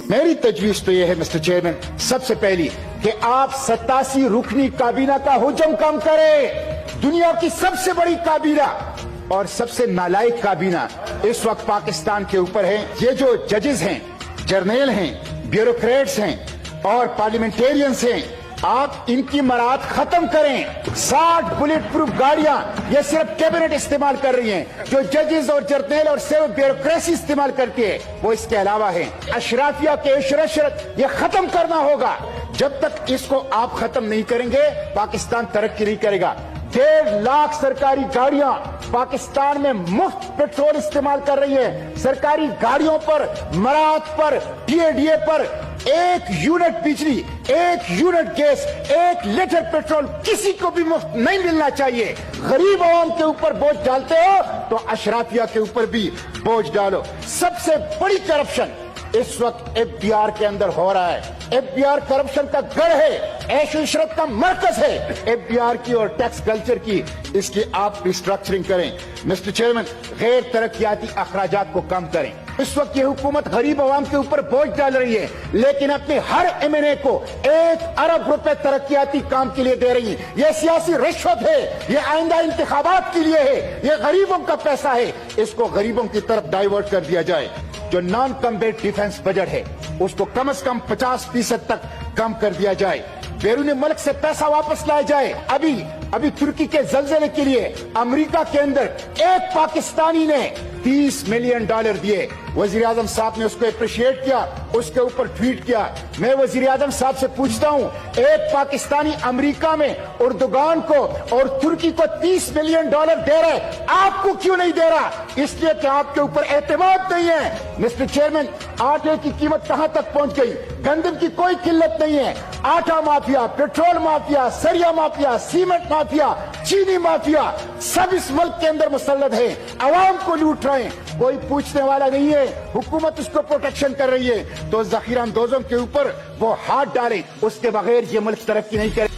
میری تجویز تو یہ ہے مسٹر چیئرمین، سب سے پہلی کہ آپ 87 رکنی کابینہ کا حجم کم کریں۔ دنیا کی سب سے بڑی کابینہ اور سب سے نالائق کابینہ اس وقت پاکستان کے اوپر ہے۔ یہ جو ججز ہیں، جرنیل ہیں، بیوروکریٹس ہیں اور پارلیمنٹیرینز ہیں، آپ ان کی مراعات ختم کریں۔ 60 بلٹ پروف گاڑیاں یہ صرف کیبنٹ استعمال کر رہی ہیں، جو ججز اور جرنیل اور سیول بیوروکریسی استعمال کرتی ہے وہ اس کے علاوہ ہیں۔ اشرافیہ کے عشرت یہ ختم کرنا ہوگا۔ جب تک اس کو آپ ختم نہیں کریں گے پاکستان ترقی نہیں کرے گا۔ 1.5 لاکھ سرکاری گاڑیاں پاکستان میں مفت پیٹرول استعمال کر رہی ہیں۔ سرکاری گاڑیوں پر، مراعات پر، ڈی اے پر 1 یونٹ بجلی، 1 یونٹ گیس، 1 لیٹر پیٹرول کسی کو بھی مفت نہیں ملنا چاہیے۔ غریب عوام کے اوپر بوجھ ڈالتے ہو تو اشرافیہ کے اوپر بھی بوجھ ڈالو۔ سب سے بڑی کرپشن اس وقت FBR کے اندر ہو رہا ہے۔ FBR کرپشن کا گڑھ ہے، عیش و عشرت کا مرکز ہے۔ FBR کی اور ٹیکس کلچر کی اس کی آپ ریسٹرکچرنگ کریں۔ مسٹر چیئرمین، غیر ترقیاتی اخراجات کو کم کریں۔ اس وقت یہ حکومت غریب عوام کے اوپر بوجھ ڈال رہی ہے، لیکن اپنے ہر MNA کو 1 ارب روپے ترقیاتی کام کے لیے دے رہی ہے۔ یہ سیاسی رشوت ہے، یہ آئندہ انتخابات کے لیے ہے، یہ غریبوں کا پیسہ ہے۔ اس کو غریبوں کی طرف ڈائیورٹ کر دیا جائے۔ جو نان کمبیٹ ڈیفنس بجٹ ہے اس کو کم از کم 50% تک کم کر دیا جائے۔ بیرون ملک سے پیسہ واپس لایا جائے۔ ابھی ترکی کے زلزلے کے لیے امریکہ کے اندر ایک پاکستانی نے $30 ملین دیے۔ وزیر اعظم صاحب نے اس کو اپریشیٹ کیا، اس کے اوپر ٹویٹ کیا۔ میں وزیر اعظم صاحب سے پوچھتا ہوں، ایک پاکستانی امریکہ میں اردوغان کو اور ترکی کو $30 ملین دے رہا ہے، آپ کو کیوں نہیں دے رہا؟ اس لیے کہ آپ کے اوپر اعتماد نہیں ہے۔ مسٹر چیئرمین، آٹے کی قیمت کہاں تک پہنچ گئی؟ گندم کی کوئی قلت نہیں ہے۔ آٹا مافیا، پیٹرول مافیا، سریا مافیا، سیمنٹ مافیا، چینی مافیا سب اس ملک کے اندر مسلط ہے، عوام کو لوٹ رہے ہیں، کوئی پوچھنے والا نہیں ہے۔ حکومت اس کو پروٹیکشن کر رہی ہے، تو ذخیرہ اندوزوں کے اوپر وہ ہاتھ ڈالیں، اس کے بغیر یہ ملک ترقی نہیں کرے۔